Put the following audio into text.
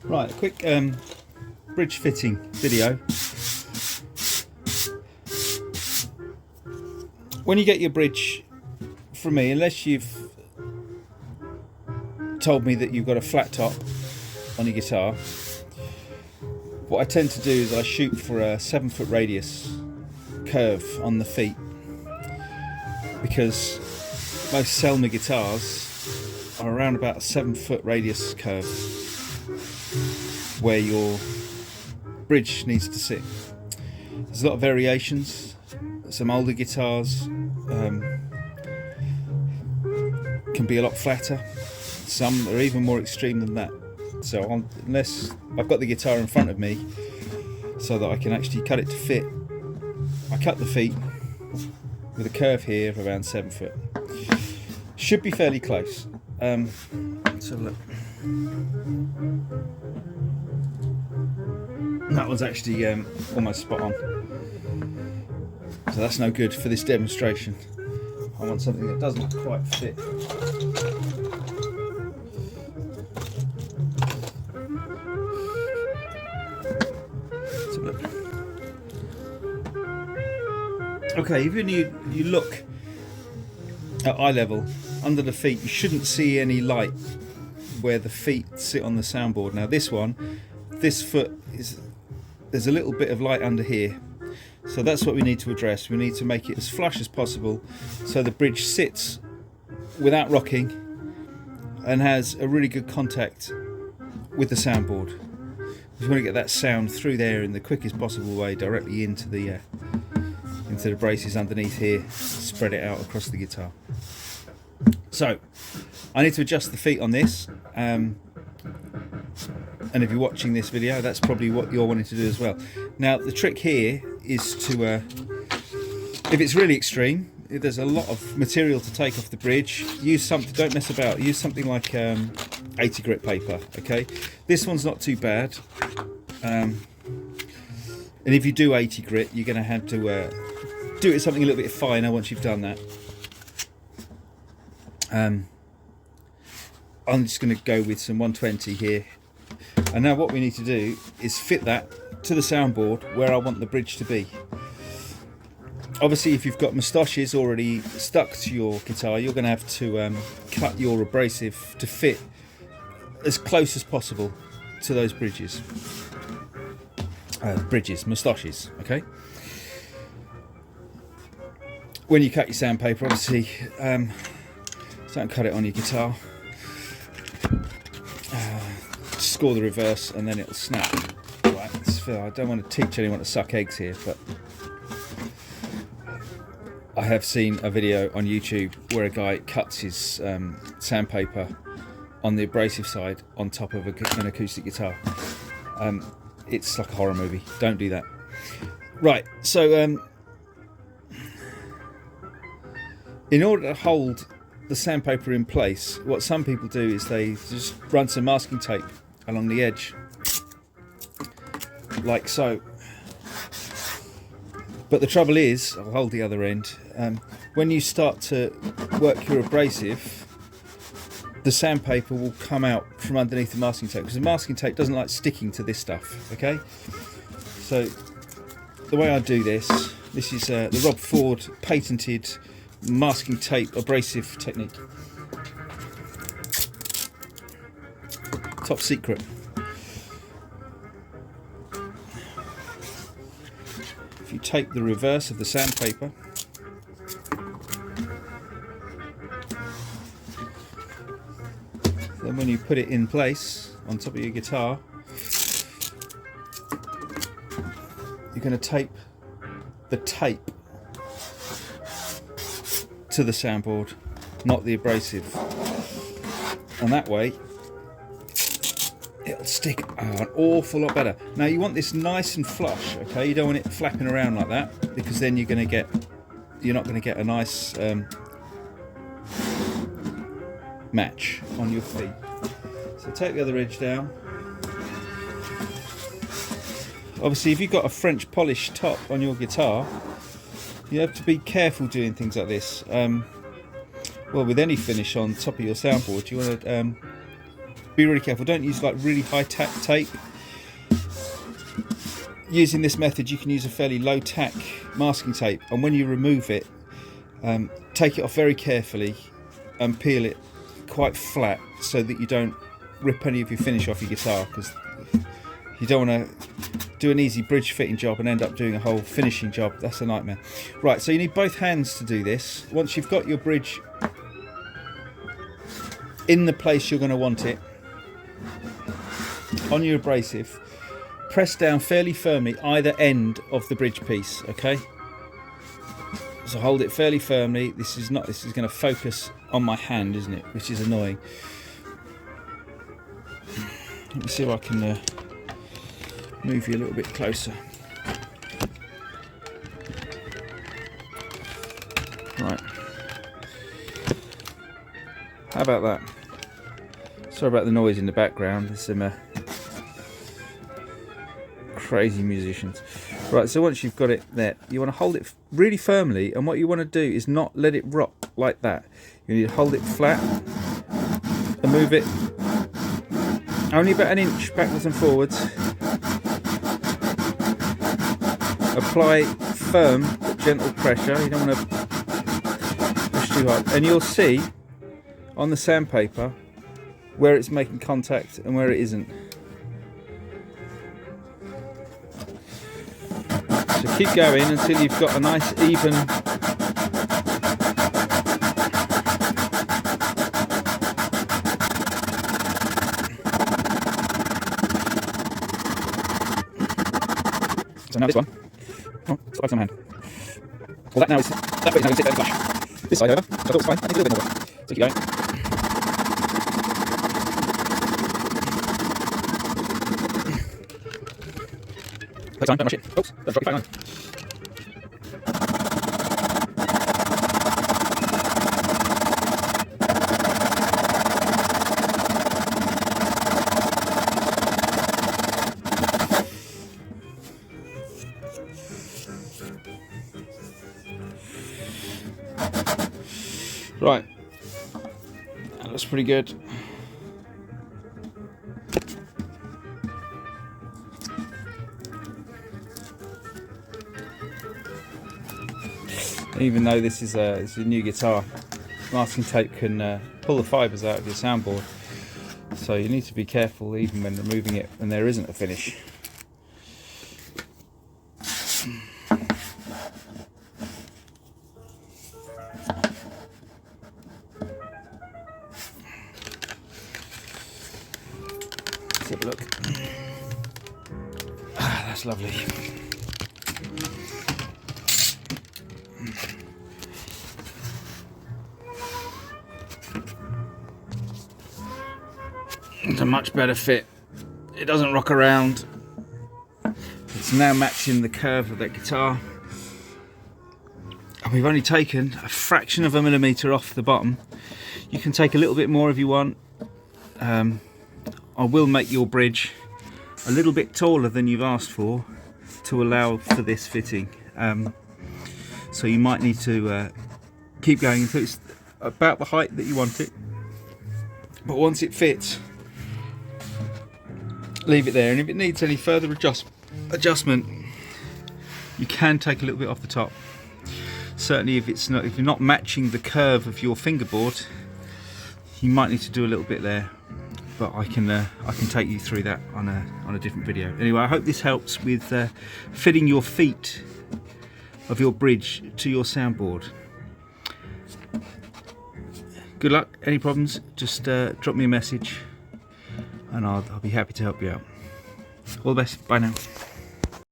Right, a quick bridge fitting video. When you get your bridge from me, unless you've told me that you've got a flat top on your guitar, what I tend to do is I shoot for a 7-foot radius curve on the feet, because most selmer guitars are around about a 7-foot radius curve where your bridge needs to sit. There's a lot of variations. Some older guitars can be a lot flatter. Some are even more extreme than that. So unless I've got the guitar in front of me so that I can actually cut it to fit, I cut the feet with a curve here of around 7 foot. Should be fairly close. Let's have a look. That one's actually almost spot on. So that's no good for this demonstration. I want something that doesn't quite fit. Let's have a look. Okay, even you look at eye level under the feet, you shouldn't see any light where the feet sit on the soundboard. Now this foot there's a little bit of light under here, so that's what we need to address. We need to make it as flush as possible so the bridge sits without rocking and has a really good contact with the soundboard. We want to get that sound through there in the quickest possible way, directly into the braces underneath here, spread it out across the guitar. So I need to adjust the feet on this, and if you're watching this video, that's probably what you're wanting to do as well. Now the trick here is to, if it's really extreme, if there's a lot of material to take off the bridge, use something, don't mess about, use something like 80 grit paper, okay? This one's not too bad, and if you do 80 grit, you're going to have to do it something a little bit finer once you've done that. I'm just going to go with some 120 here. And now what we need to do is fit that to the soundboard where I want the bridge to be. Obviously, if you've got moustaches already stuck to your guitar, you're going to have to cut your abrasive to fit as close as possible to those bridges. Moustaches, okay? When you cut your sandpaper, obviously, don't cut it on your guitar. Score the reverse and then it'll snap. Right, I don't want to teach anyone to suck eggs here, but I have seen a video on YouTube where a guy cuts his sandpaper on the abrasive side on top of an acoustic guitar. It's like a horror movie. Don't do that. Right, so in order to hold the sandpaper in place, what some people do is they just run some masking tape along the edge, like so. But the trouble is, I'll hold the other end, when you start to work your abrasive, the sandpaper will come out from underneath the masking tape, because the masking tape doesn't like sticking to this stuff, okay? So the way I do this is the Rob Ford patented masking tape abrasive technique. Top secret. If you take the reverse of the sandpaper, then when you put it in place on top of your guitar, you're going to tape the tape to the soundboard, not the abrasive, and that way it'll stick an awful lot better. Now you want this nice and flush, okay? You don't want it flapping around like that, because then you're not going to get a nice match on your feet. So take the other edge down. Obviously, if you've got a French polished top on your guitar, you have to be careful doing things like this. Well, with any finish on top of your soundboard, you want to be really careful. Don't use like really high tack tape. Using this method, you can use a fairly low tack masking tape, and when you remove it, take it off very carefully and peel it quite flat so that you don't rip any of your finish off your guitar, because you don't want to do an easy bridge fitting job and end up doing a whole finishing job. That's a nightmare. Right, so you need both hands to do this. Once you've got your bridge in the place you're going to want it on your abrasive, press down fairly firmly either end of the bridge piece, okay? So hold it fairly firmly. This is going to focus on my hand, isn't it? Which is annoying. Let me see if I can move you a little bit closer. Right. How about that? Sorry about the noise in the background. There's some crazy musicians. Right, so once you've got it there, you want to hold it really firmly, and what you want to do is not let it rock like that. You need to hold it flat and move it only about an inch backwards and forwards. Apply firm but gentle pressure. You don't want to push too hard, and you'll see on the sandpaper where it's making contact and where it isn't. So keep going until you've got a nice even so now this one. Oh, it's got some hand. Well, that now is that bit now is sit there and flash. This side over, so I thought it was fine. I need a little bit more. So keep going. Take time, don't rush it. Oops, don't drop your phone on. Right, that looks pretty good. Even though this is a new guitar, masking tape can pull the fibres out of your soundboard, so you need to be careful even when removing it when there isn't a finish. Let's have a look. Ah, that's lovely. It's a much better fit. It doesn't rock around. It's now matching the curve of that guitar. And we've only taken a fraction of a millimetre off the bottom. You can take a little bit more if you want. I will make your bridge a little bit taller than you've asked for to allow for this fitting. So you might need to keep going until it's about the height that you want it. But once it fits, leave it there, and if it needs any further adjustment, you can take a little bit off the top. Certainly if you're not matching the curve of your fingerboard, you might need to do a little bit there, but I can take you through that on a different video. Anyway, I hope this helps with fitting your feet of your bridge to your soundboard. Good luck. Any problems, just drop me a message and I'll be happy to help you out. All the best. Bye now.